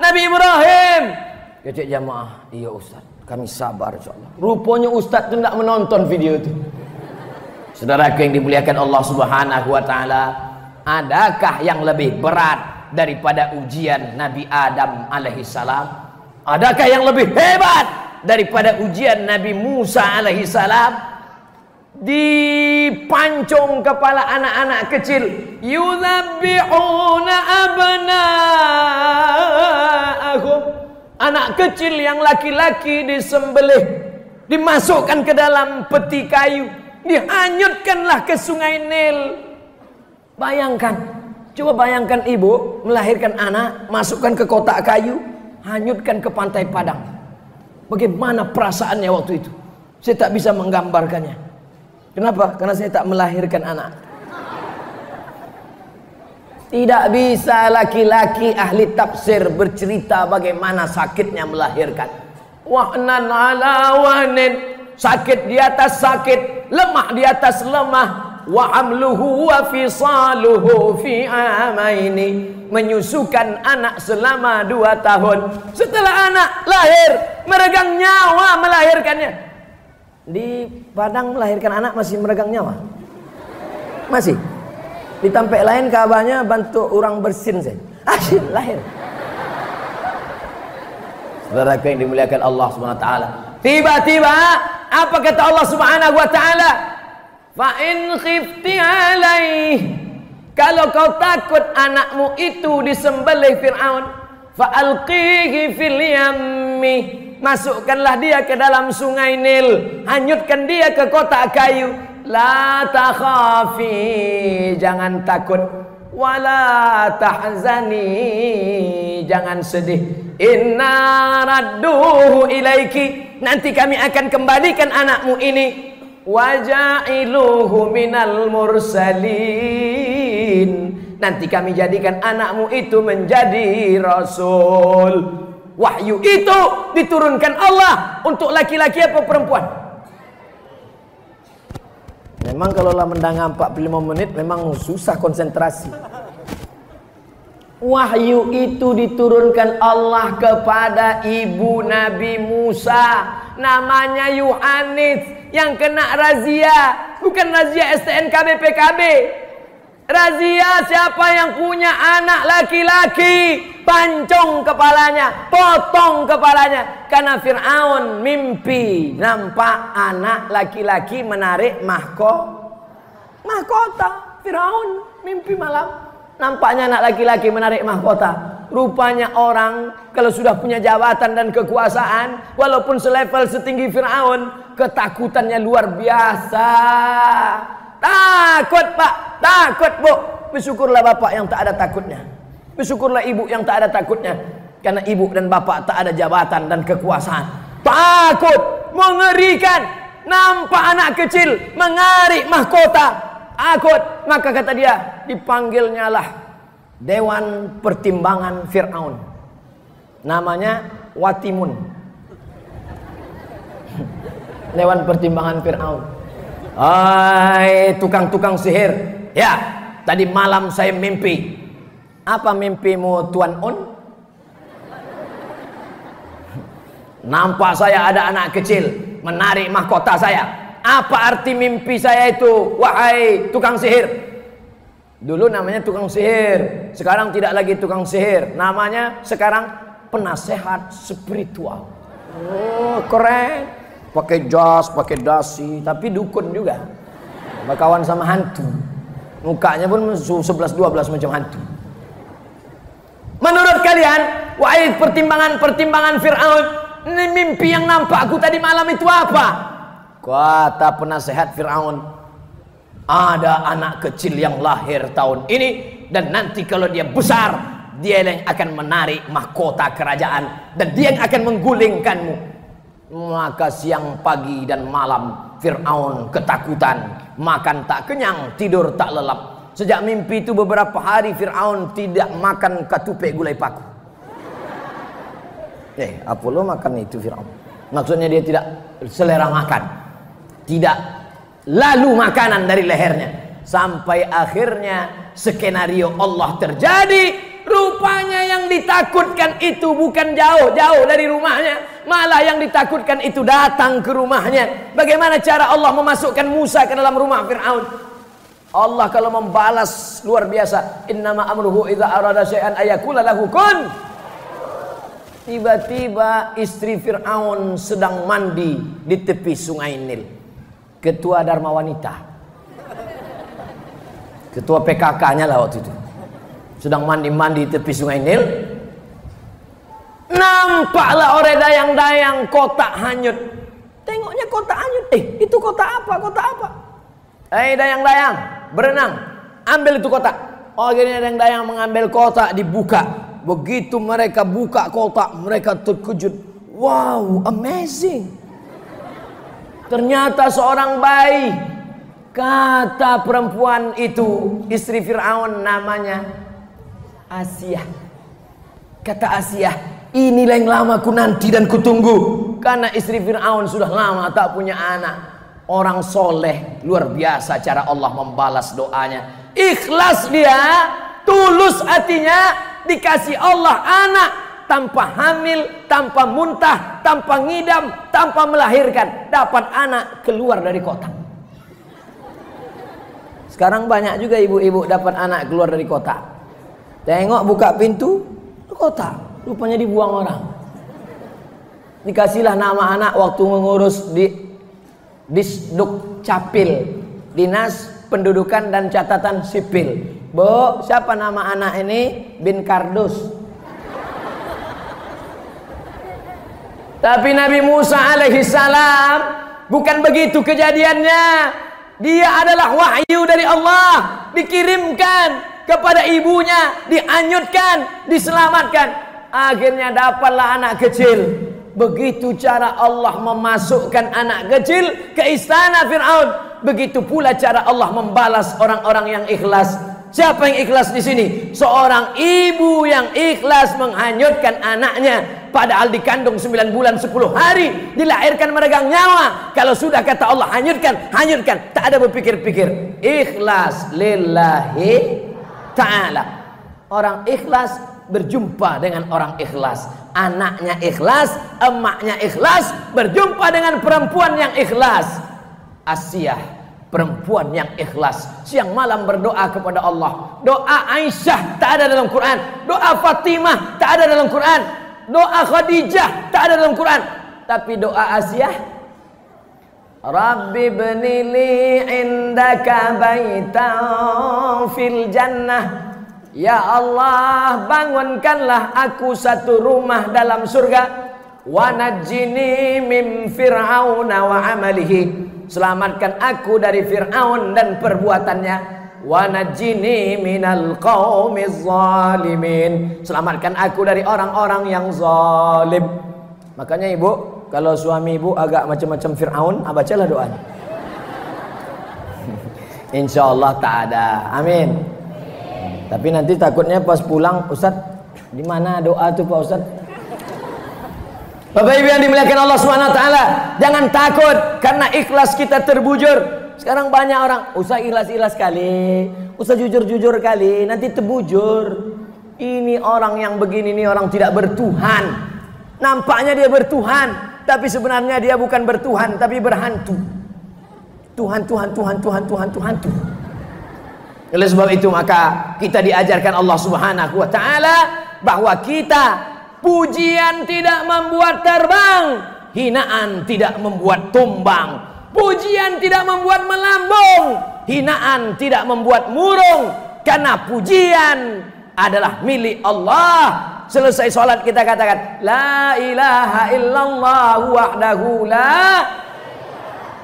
Nabi Ibrahim. Kecik jamaah, iya Ustaz, kami sabar insyaallah. Rupanya Ustaz itu tidak menonton video itu. Saudara yang dimuliakan Allah Subhanahu wa taala, adakah yang lebih berat daripada ujian Nabi Adam alaihissalam? Adakah yang lebih hebat daripada ujian Nabi Musa alaihissalam? Dipancung kepala anak-anak kecil, yuzabbihuna abna'ahum, anak kecil yang laki-laki disembelih, dimasukkan ke dalam peti kayu, dihanyutkanlah ke sungai Nil. Bayangkan, coba bayangkan ibu melahirkan anak, masukkan ke kotak kayu, hanyutkan ke pantai Padang. Bagaimana perasaannya waktu itu? Saya tak bisa menggambarkannya. Kenapa? Karena saya tak melahirkan anak. Tidak bisa laki-laki ahli tafsir bercerita bagaimana sakitnya melahirkan. Wahnan ala wahnin, sakit di atas sakit, lemah di atas lemah. Wa hamluhu wa fisaluhu fi amaini, menyusukan anak selama 2 tahun. Setelah anak lahir, meregang nyawa melahirkannya. Di Padang melahirkan anak masih meregang nyawa? Masih? Di tempat lain kabarnya bantu orang bersin saya. Asyik lahir. Saudaraku yang dimuliakan Allah Subhanahu wa taala. Tiba-tiba apa kata Allah Subhanahu wa taala? Fa in khifti alaih, kalau kau takut anakmu itu disembelih Fir'aun, fa alqihi fil yammi, masukkanlah dia ke dalam sungai Nil, hanyutkan dia ke kotak kayu. La takhafi, jangan takut. Wala tahzani, jangan sedih. Inna radduhu ilaiki, nanti kami akan kembalikan anakmu ini. Waja'iluhu minal mursalin, nanti kami jadikan anakmu itu menjadi rasul. Wahyu itu diturunkan Allah untuk laki-laki apa perempuan? Memang kalau lah mendengar 45 menit memang susah konsentrasi. Wahyu itu diturunkan Allah kepada ibu Nabi Musa, namanya Yohanes, yang kena razia. Bukan razia STNK BPKB. Razia siapa yang punya anak laki-laki, pancong kepalanya, potong kepalanya. Karena Fir'aun mimpi nampak anak laki-laki menarik mahkota. Fir'aun mimpi malam, nampaknya anak laki-laki menarik mahkota. Rupanya orang kalau sudah punya jabatan dan kekuasaan, walaupun selevel setinggi Fir'aun, ketakutannya luar biasa. Takut pak, takut bu. Bersyukurlah bapak yang tak ada takutnya. Bersyukurlah ibu yang tak ada takutnya. Karena ibu dan bapak tak ada jabatan dan kekuasaan. Takut, mengerikan. Nampak anak kecil mengarik mahkota, takut. Maka kata dia, dipanggilnya lah Dewan Pertimbangan Fir'aun, namanya Watimun. Dewan Pertimbangan Fir'aun. Hai tukang-tukang sihir, ya tadi malam saya mimpi. Apa mimpimu Tuan Un? Nampak saya ada anak kecil menarik mahkota saya. Apa arti mimpi saya itu, wahai tukang sihir? Dulu namanya tukang sihir, sekarang tidak lagi tukang sihir, namanya sekarang penasehat spiritual. Oh keren. Pakai jas, pakai dasi, tapi dukun juga. Berkawan sama hantu. Mukanya pun 11-12 macam hantu. Menurut kalian, wahai pertimbangan Fir'aun, ini mimpi yang nampak aku tadi malam itu apa? Kata penasehat Fir'aun, ada anak kecil yang lahir tahun ini, dan nanti kalau dia besar, dia yang akan menarik mahkota kerajaan, dan dia yang akan menggulingkanmu. Maka siang, pagi, dan malam Fir'aun ketakutan, makan tak kenyang, tidur tak lelap. Sejak mimpi itu beberapa hari Fir'aun tidak makan katupe gulai paku. Apa lo makan itu Fir'aun? Maksudnya dia tidak selera makan, tidak lalu makanan dari lehernya. Sampai akhirnya skenario Allah terjadi. Rupanya yang ditakutkan itu bukan jauh-jauh dari rumahnya, malah yang ditakutkan itu datang ke rumahnya. Bagaimana cara Allah memasukkan Musa ke dalam rumah Fir'aun? Allah kalau membalas luar biasa. Innama amruhu idza arada syai'an ayaqula lahu kun. Tiba-tiba istri Fir'aun sedang mandi di tepi sungai Nil. Ketua Dharma Wanita, ketua PKK-nya lah waktu itu, sedang mandi-mandi di tepi sungai Nil. Nampaklah oleh dayang-dayang kotak hanyut. Tengoknya kotak hanyut. Itu kotak apa? Kotak apa? Dayang-dayang berenang, ambil itu kotak. Oh gini, dayang-dayang mengambil kotak, dibuka. Begitu mereka buka kotak, mereka terkejut. Wow, amazing. Ternyata seorang bayi. Kata perempuan itu, istri Fir'aun, namanya Asiyah. Kata Asiyah, inilah yang lama ku nanti dan ku tunggu. Karena istri Fir'aun sudah lama tak punya anak. Orang soleh, luar biasa cara Allah membalas doanya. Ikhlas dia, tulus hatinya, dikasih Allah anak tanpa hamil, tanpa muntah, tanpa ngidam, tanpa melahirkan, dapat anak keluar dari kotak. Sekarang banyak juga ibu-ibu dapat anak keluar dari kotak. Tengok buka pintu, kotak, rupanya dibuang orang. Dikasihlah nama anak waktu mengurus di Disduk Capil, Dinas Pendudukan dan Catatan Sipil. Bu, siapa nama anak ini? Bin Kardus. Tapi Nabi Musa alaihissalam bukan begitu kejadiannya. Dia adalah wahyu dari Allah, dikirimkan kepada ibunya, dianyutkan, diselamatkan. Akhirnya dapatlah anak kecil. Begitu cara Allah memasukkan anak kecil ke istana Fir'aun. Begitu pula cara Allah membalas orang-orang yang ikhlas. Siapa yang ikhlas di sini? Seorang ibu yang ikhlas menghanyutkan anaknya, padahal dikandung 9 bulan 10 hari, dilahirkan meregang nyawa. Kalau sudah kata Allah hanyutkan, hanyutkan, tak ada berpikir-pikir. Ikhlas lillahi ta'ala. Orang ikhlas berjumpa dengan orang ikhlas. Anaknya ikhlas, emaknya ikhlas, berjumpa dengan perempuan yang ikhlas. Asiyah, perempuan yang ikhlas, siang malam berdoa kepada Allah. Doa Aisyah tak ada dalam Quran, doa Fatimah tak ada dalam Quran, doa Khadijah tak ada dalam Quran. Tapi doa Asiyah, Rabbi bnili indaka baitan fil jannah. Ya Allah, bangunkanlah aku satu rumah dalam surga. Wa najjini min fir'auna wa amalihi. Selamatkan aku dari Fir'aun dan perbuatannya. Wa najjini minal qaumiz zalimin. Selamatkan aku dari orang-orang yang zalim. Makanya ibu, kalau suami ibu agak macam-macam Fir'aun, bacalah doanya. Insyaallah tak ada. Amin. Tapi nanti takutnya pas pulang, Ustaz, di mana doa tuh Pak Ustaz? Bapak Ibu yang dimuliakan Allah Subhanahu wa taala, jangan takut karena ikhlas kita terbujur. Sekarang banyak orang, Ustaz ikhlas-ikhlas kali, Ustaz jujur-jujur kali, nanti terbujur. Ini orang yang begini, ini orang tidak bertuhan. Nampaknya dia bertuhan, tapi sebenarnya dia bukan bertuhan, tapi berhantu. Tuhan. Oleh sebab itu maka kita diajarkan Allah Subhanahu wa taala bahwa kita, pujian tidak membuat terbang, hinaan tidak membuat tumbang. Pujian tidak membuat melambung, hinaan tidak membuat murung. Karena pujian adalah milik Allah. Selesai sholat kita katakan la ilaha illallah wahdahu la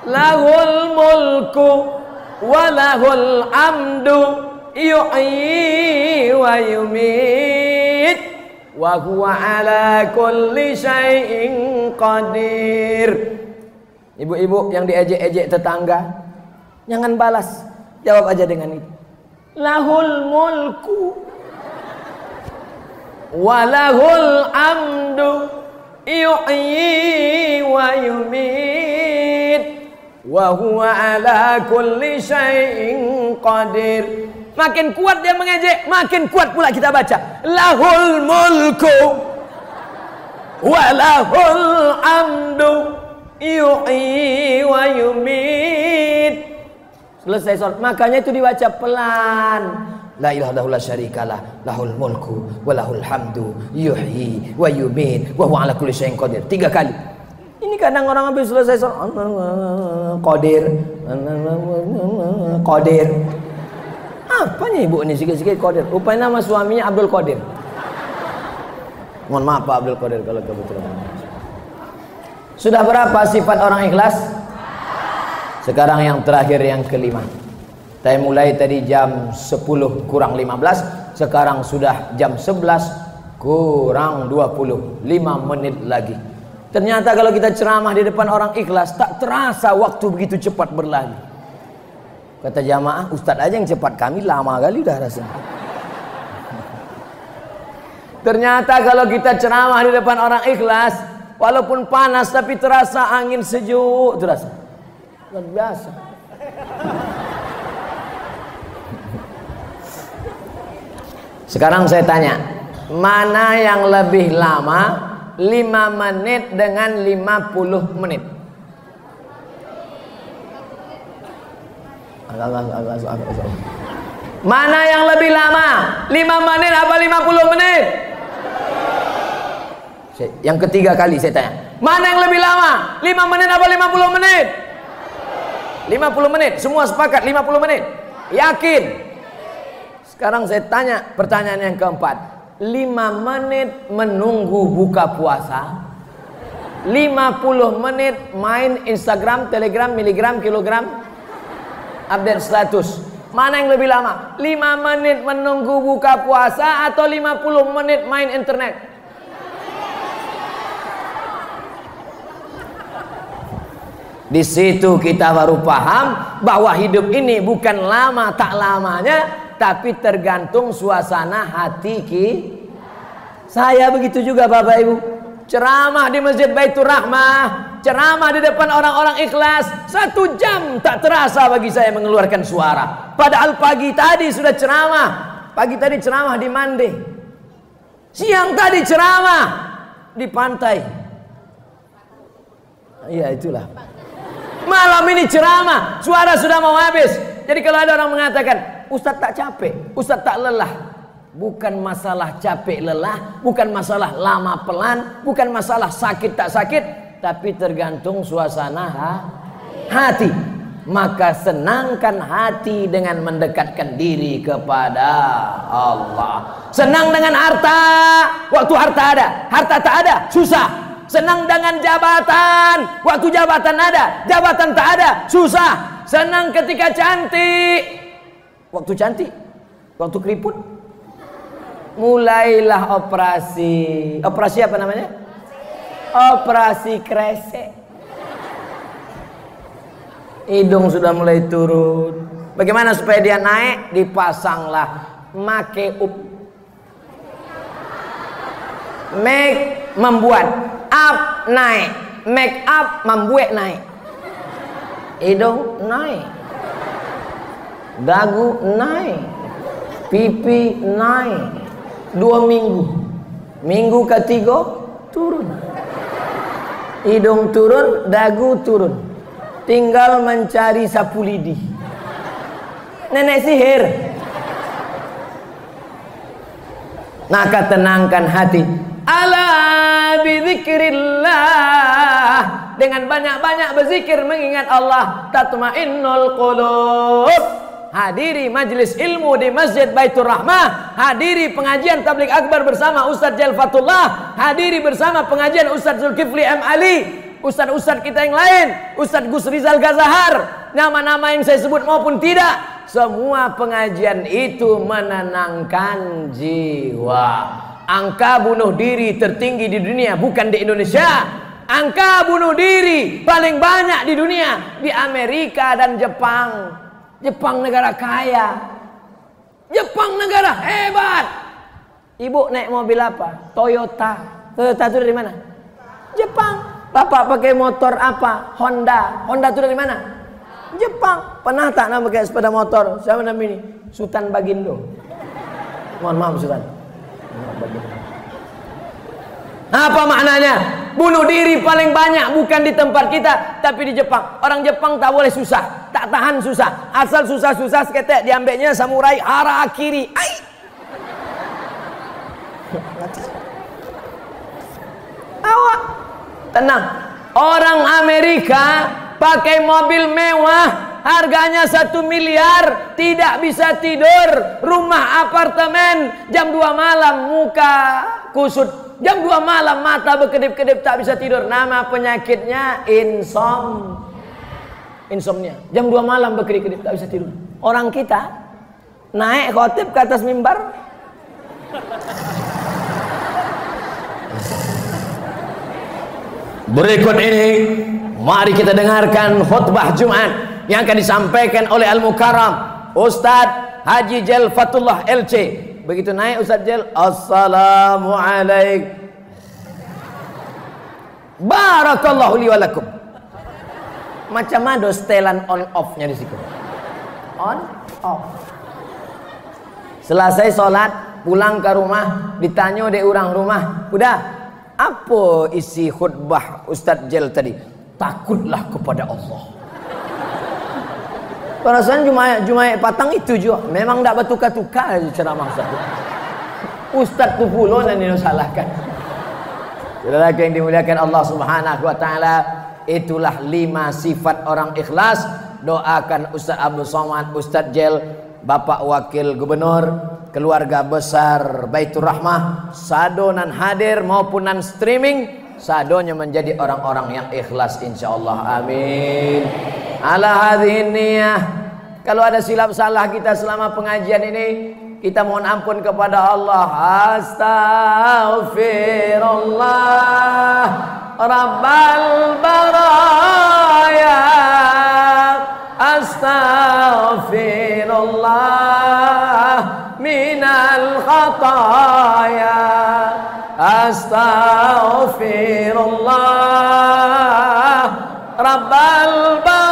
lahul mulku walahul amdu yuhyi wa yumit wa huwa ala kulli syai'in qadir. Ibu-ibu yang diejek-ejek tetangga, jangan balas, jawab aja dengan itu. Lahul mulku walahul amdu yuhyi wa yumit wa huwa ala kulli syai'in qadir. Makin kuat dia mengejek, makin kuat pula kita baca lahul mulku walahul amdu yuhyi wa yumit. Selesai sholat, makanya itu dibaca pelan. La ilaha illallah syarikalah, lahul mulku walahul hamdu yuhyi wa yumit wa huwa ala kulli syai'in qadir. 3 kali. Ini kadang orang habis selesai sholat Qadir. Apanya ibu ini sikit-sikit Qadir? Rupanya nama suaminya Abdul Qadir. Mohon maaf Pak Abdul Qadir kalau kebetulan. Sudah berapa sifat orang ikhlas? Sekarang yang terakhir, yang kelima. Saya mulai tadi jam 10 kurang 15, sekarang sudah jam 11 kurang 25 menit lagi. Ternyata kalau kita ceramah di depan orang ikhlas, tak terasa waktu begitu cepat berlalu. Kata jamaah, Ustadz aja yang cepat, kami lama kali udah rasanya. Ternyata kalau kita ceramah di depan orang ikhlas, walaupun panas tapi terasa angin sejuk, terasa luar biasa. Sekarang saya tanya, mana yang lebih lama 5 menit dengan 50 menit? Mana yang lebih lama? 5 menit apa 50 menit? Yang ketiga kali saya tanya, mana yang lebih lama? 5 menit apa 50 menit? 50 menit. Semua sepakat 50 menit. Yakin? Sekarang saya tanya pertanyaan yang keempat. 5 menit menunggu buka puasa, 50 menit main Instagram, Telegram, miligram, kilogram, update status. Mana yang lebih lama? 5 menit menunggu buka puasa atau 50 menit main internet? Di situ kita baru paham bahwa hidup ini bukan lama tak lamanya, tapi tergantung suasana hati kita. Saya begitu juga Bapak Ibu. Ceramah di Masjid Baitur Rahmah, ceramah di depan orang-orang ikhlas, 1 jam tak terasa bagi saya mengeluarkan suara. Padahal pagi tadi sudah ceramah. Pagi tadi ceramah di Mande, siang tadi ceramah di pantai. Iya itulah. Malam ini ceramah, suara sudah mau habis. Jadi kalau ada orang mengatakan, Ustadz tak capek, Ustadz tak lelah, bukan masalah capek lelah, bukan masalah lama pelan, bukan masalah sakit tak sakit, tapi tergantung suasana hati. Maka senangkan hati dengan mendekatkan diri kepada Allah. Senang dengan harta, waktu harta ada, harta tak ada, susah. Senang dengan jabatan, waktu jabatan ada, jabatan tak ada, susah. Senang ketika cantik, waktu cantik, waktu keriput, mulailah operasi. Operasi apa namanya? Operasi kresek. Hidung sudah mulai turun. Bagaimana supaya dia naik? Dipasanglah make up. Make membuat, up naik, make up membuat naik. Hidung naik, dagu naik, pipi naik. 2 minggu, minggu ketiga turun, hidung turun, dagu turun. Tinggal mencari sapu lidi. Nenek sihir. Maka tenangkan hati. Ala bizikrillah, dengan banyak-banyak berzikir mengingat Allah, tatmainnul qulub. Hadiri majlis ilmu di Masjid Baitur Rahmah, hadiri pengajian tabligh akbar bersama Ustadz Jalfatullah, hadiri bersama pengajian Ustadz Zulkifli M. Ali, Ustadz-ustadz kita yang lain, Ustadz Gus Rizal Gazahar, nama-nama yang saya sebut maupun tidak. Semua pengajian itu menenangkan jiwa. Angka bunuh diri tertinggi di dunia bukan di Indonesia. Angka bunuh diri paling banyak di dunia di Amerika dan Jepang. Jepang negara kaya, Jepang negara hebat. Ibu naik mobil apa? Toyota. Toyota itu dari mana? Jepang. Bapak pakai motor apa? Honda. Honda itu dari mana? Jepang. Pernah tak nama pakai sepeda motor? Siapa nama ini? Sultan Bagindo. Mohon maaf Sultan. Apa maknanya? Bunuh diri paling banyak bukan di tempat kita, tapi di Jepang. Orang Jepang tak boleh susah, tak tahan susah. Asal susah-susah seketek diambilnya samurai harakiri. Ai. Awak tenang. Orang Amerika pakai mobil mewah, harganya 1 miliar, tidak bisa tidur, rumah apartemen, jam 2 malam muka kusut, jam 2 malam mata berkedip-kedip tak bisa tidur. Nama penyakitnya insomnia. Jam 2 malam berkedip-kedip tak bisa tidur. Orang kita naik khotib ke atas mimbar, Berikut ini mari kita dengarkan khutbah Jumat yang akan disampaikan oleh Al-Mukarram Ustadz Haji Jel Fatullah LC. Begitu naik Ustadz Jel, Assalamualaikum. Barakallahu li wa lakum. Macam mana setelan on off-nya di situ? On off. Selesai sholat, pulang ke rumah, ditanya di orang rumah, udah, apa isi khutbah Ustadz Jel tadi? Takutlah kepada Allah. Perasaan Jumaat Patang itu juga, memang tidak bertukar-tukar ceramah Ustadz tu pula yang disalahkan. Saudara yang dimuliakan Allah Subhanahu wa taala, itulah 5 sifat orang ikhlas. Doakan Ustaz Abdul Somad, Ustaz Jel, Bapak Wakil Gubernur, keluarga besar Baitur Rahmah, sadonan hadir maupun non streaming, sadonya menjadi orang-orang yang ikhlas insyaallah. Amin. Ala hadhihi niyah. Kalau ada silap salah kita selama pengajian ini, kita mohon ampun kepada Allah. Astaghfirullah Rabbal baraya. Astaghfirullah minal khataya. Astaghfirullah Rabbal baraya.